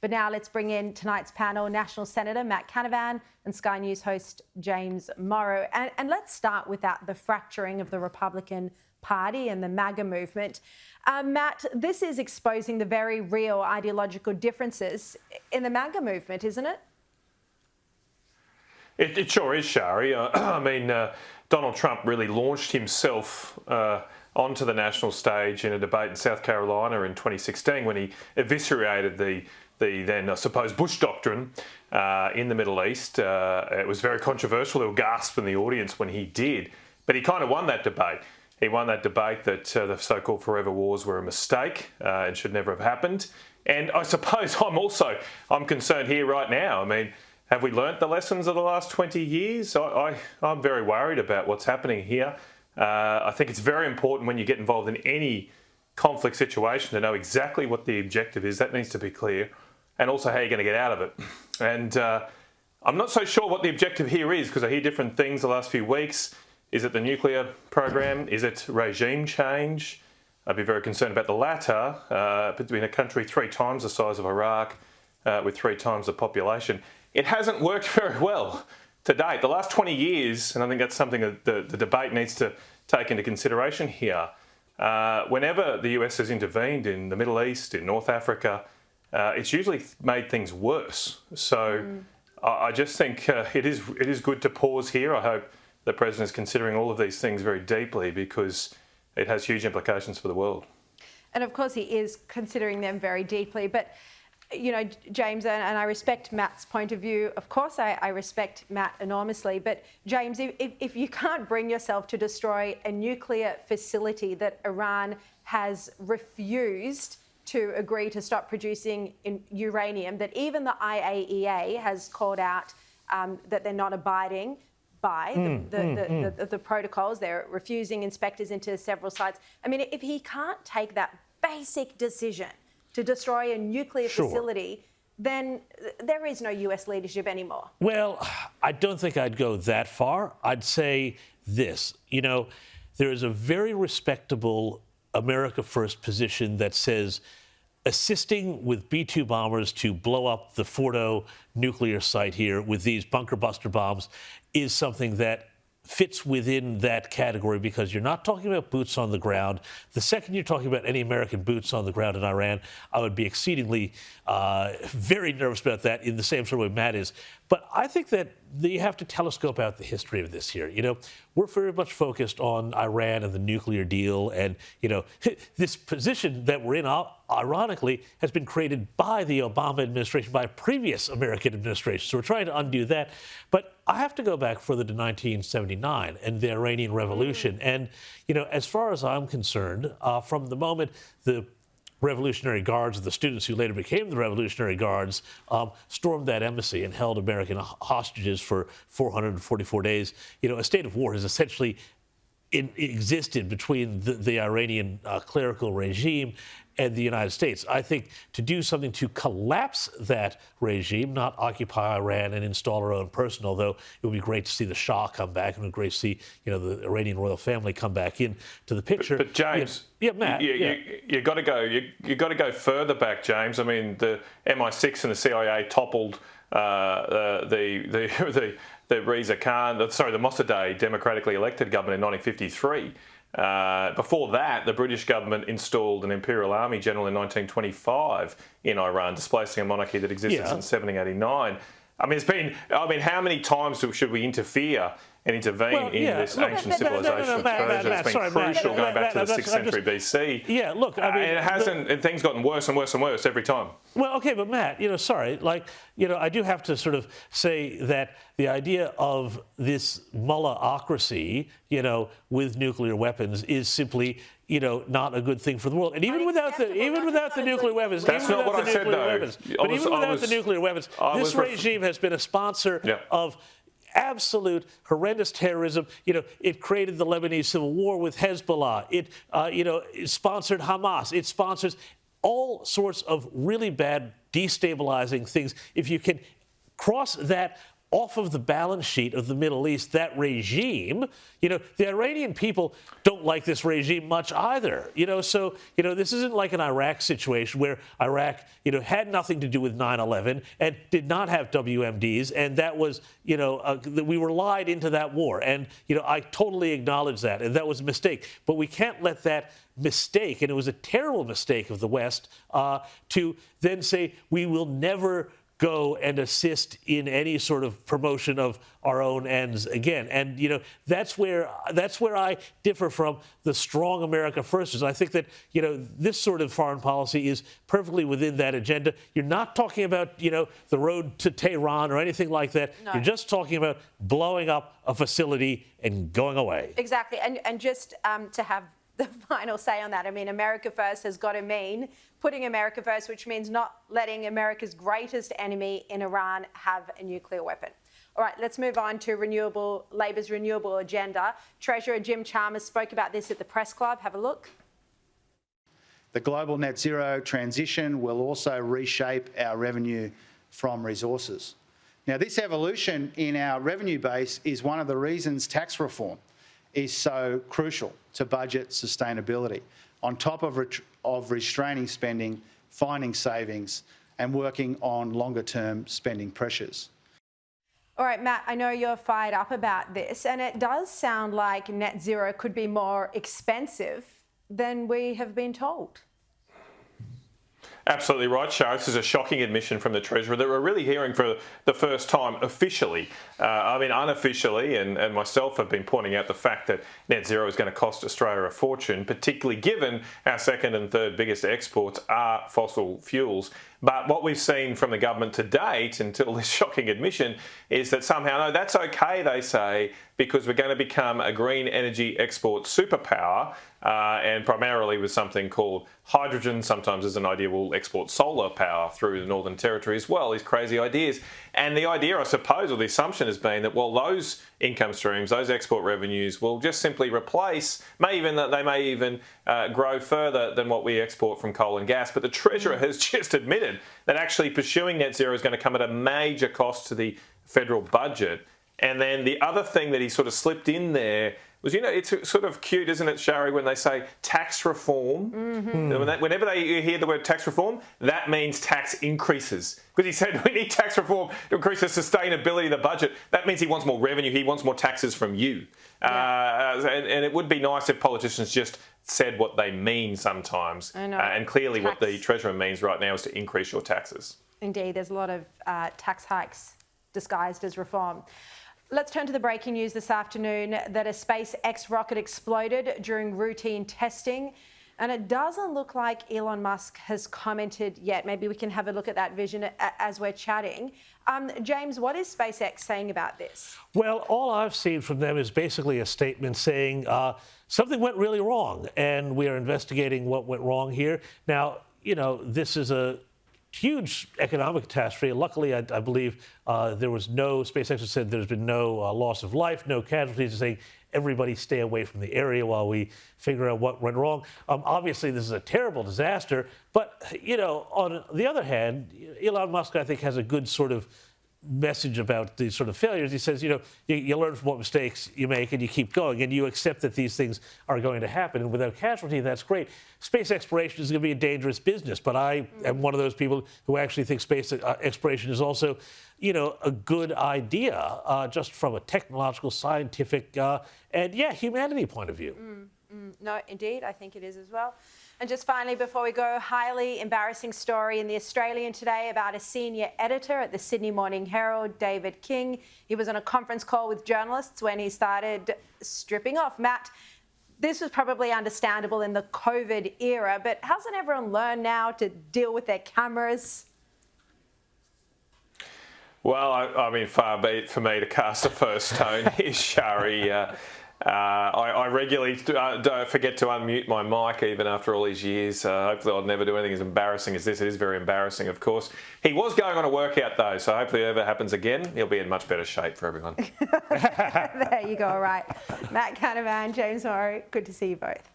But now let's bring in tonight's panel, National Senator Matt Canavan and Sky News host James Morrow. And let's start with the fracturing of the Republican Party and the MAGA movement. Matt, this is exposing the very real ideological differences in the MAGA movement, isn't it? It sure is, Sharri. I mean, Donald Trump really launched himself onto the national stage in a debate in South Carolina in 2016 when he eviscerated the then, I suppose, Bush doctrine in the Middle East. It was very controversial. There were gasps in the audience when he did. But he kind of won that debate. He won that debate that the so-called forever wars were a mistake and should never have happened. And I suppose I'm concerned here right now. I mean, have we learnt the lessons of the last 20 years? I'm very worried about what's happening here. I think it's very important when you get involved in any conflict situation to know exactly what the objective is. That needs to be clear. And also how you're going to get out of it. And I'm not so sure what the objective here is because I hear different things the last few weeks. Is it the nuclear program? Is it regime change? I'd be very concerned about the latter, between a country 3 times the size of Iraq with 3 times the population. It hasn't worked very well to date. The last 20 years, and I think that's something that the debate needs to take into consideration here, whenever the US has intervened in the Middle East, in North Africa, it's usually made things worse. So I just think it is good to pause here. I hope the President is considering all of these things very deeply because it has huge implications for the world. And of course he is considering them very deeply. But, you know, James, and I respect Matt's point of view. Of course I respect Matt enormously. But, James, if you can't bring yourself to destroy a nuclear facility that Iran has refused to agree to stop producing uranium, that even the IAEA has called out that they're not abiding by the protocols. They're refusing inspectors into several sites. I mean, if he can't take that basic decision to destroy a nuclear facility, then there is no US leadership anymore. Well, I don't think I'd go that far. I'd say this. You know, there is a very respectable America First position that says assisting with B-2 bombers to blow up the Fordo nuclear site here with these bunker buster bombs is something that fits within that category because you're not talking about boots on the ground. The second you're talking about any American boots on the ground in Iran, I would be exceedingly very nervous about that in the same sort of way Matt is. But I think that you have to telescope out the history of this here. You know, we're very much focused on Iran and the nuclear deal. And, you know, this position that we're in, ironically, has been created by the Obama administration, by a previous American administration. So we're trying to undo that. But I have to go back further to 1979 and the Iranian Revolution. And, you know, as far as I'm concerned, from the moment the Revolutionary Guards, the students who later became the Revolutionary Guards, stormed that embassy and held American hostages for 444 days. You know, a state of war has essentially existed between the Iranian clerical regime and the United States. I think to do something to collapse that regime, not occupy Iran and install our own person, although it would be great to see the Shah come back and it would be great to see, you know, the Iranian royal family come back into the picture. But James, Matt, you got to go. You got to go further back, James. I mean, the MI6 and the CIA toppled the Reza Khan, the Mossadegh democratically elected government in 1953. Before that, the British government installed an imperial army general in 1925 in Iran, displacing a monarchy that existed since 1789. I mean, how many times should we interfere and intervene in this ancient civilization of Persia? It's been crucial going back to the 6th century BC. Yeah, look, I mean, and it hasn't, and things gotten worse and worse and worse every time. Well, okay, but Matt, you know, sorry, like, you know, I do have to sort of say that the idea of this mullahocracy, you know, with nuclear weapons is simply, you know, not a good thing for the world. And even without the nuclear weapons, that's not what I said, though. But even without the nuclear weapons, this regime has been a sponsor of absolute horrendous terrorism. You know, it created the Lebanese civil war with Hezbollah. It, you know, it sponsored Hamas. It sponsors all sorts of really bad, destabilizing things. If you can cross that off of the balance sheet of the Middle East, that regime, the Iranian people don't like this regime much either. So this isn't like an Iraq situation where Iraq, had nothing to do with 9/11 and did not have WMDs, and that was, we were lied into that war. And, I totally acknowledge that, and that was a mistake. But we can't let that mistake, and it was a terrible mistake of the West, to then say we will never go and assist in any sort of promotion of our own ends again. And that's where I differ from the strong America firsters. I think that this sort of foreign policy is perfectly within that agenda. You're not talking about the road to Tehran or anything like that. No. You're just talking about blowing up a facility and going away. Exactly, and just to have the final say on that. I mean, America first has got to mean putting America first, which means not letting America's greatest enemy in Iran have a nuclear weapon. All right, let's move on to Labor's renewable agenda. Treasurer Jim Chalmers spoke about this at the press club. Have a look. The global net zero transition will also reshape our revenue from resources. Now, this evolution in our revenue base is one of the reasons tax reform is so crucial to budget sustainability, on top of restraining spending, finding savings, and working on longer-term spending pressures. All right, Matt, I know you're fired up about this, and it does sound like net zero could be more expensive than we have been told. Absolutely right, Sharri. This is a shocking admission from the Treasurer that we're really hearing for the first time officially. Unofficially, and myself have been pointing out the fact that net zero is going to cost Australia a fortune, particularly given our second and third biggest exports are fossil fuels. But what we've seen from the government to date, until this shocking admission, is that somehow, no, that's okay, they say, because we're going to become a green energy export superpower, and primarily with something called hydrogen. Sometimes there's an idea we'll export solar power through the Northern Territory as well, these crazy ideas. And the idea, I suppose, or the assumption has been that, well, those income streams, those export revenues will just simply replace, they may even grow further than what we export from coal and gas. But the Treasurer has just admitted that actually pursuing net zero is going to come at a major cost to the federal budget. And then the other thing that he sort of slipped in there was, it's sort of cute, isn't it, Sharri, when they say tax reform. Mm-hmm. Whenever they hear the word tax reform, that means tax increases. Because he said we need tax reform to increase the sustainability of the budget. That means he wants more revenue. He wants more taxes from you. Yeah. And it would be nice if politicians just said what they mean sometimes. I know. And clearly what the Treasurer means right now is to increase your taxes. Indeed, there's a lot of tax hikes disguised as reform. Let's turn to the breaking news this afternoon that a SpaceX rocket exploded during routine testing, and it doesn't look like Elon Musk has commented yet. Maybe we can have a look at that vision as we're chatting. James, what is SpaceX saying about this? Well, all I've seen from them is basically a statement saying something went really wrong, and we are investigating what went wrong here. Now, this is a huge economic catastrophe. Luckily, I believe there was no, SpaceX has said there's been no loss of life, no casualties, saying everybody stay away from the area while we figure out what went wrong. Obviously, this is a terrible disaster, but, on the other hand, Elon Musk, I think, has a good sort of message about these sort of failures. He says, you learn from what mistakes you make and you keep going and you accept that these things are going to happen. And without casualty, that's great. Space exploration is going to be a dangerous business, but I am one of those people who actually think space exploration is also, a good idea, just from a technological, scientific, and humanity point of view. No, indeed, I think it is as well. And just finally, before we go, highly embarrassing story in The Australian today about a senior editor at the Sydney Morning Herald, David King. He was on a conference call with journalists when he started stripping off. Matt, this was probably understandable in the COVID era, but hasn't everyone learned now to deal with their cameras? Well, far be it for me to cast a first tone here, Sharri. I regularly don't forget to unmute my mic even after all these years. Hopefully I'll never do anything as embarrassing as this. It is very embarrassing, of course. He was going on a workout though, so hopefully if it ever happens again, he'll be in much better shape for everyone. There you go, all right. Matt Canavan, James Morrow, good to see you both.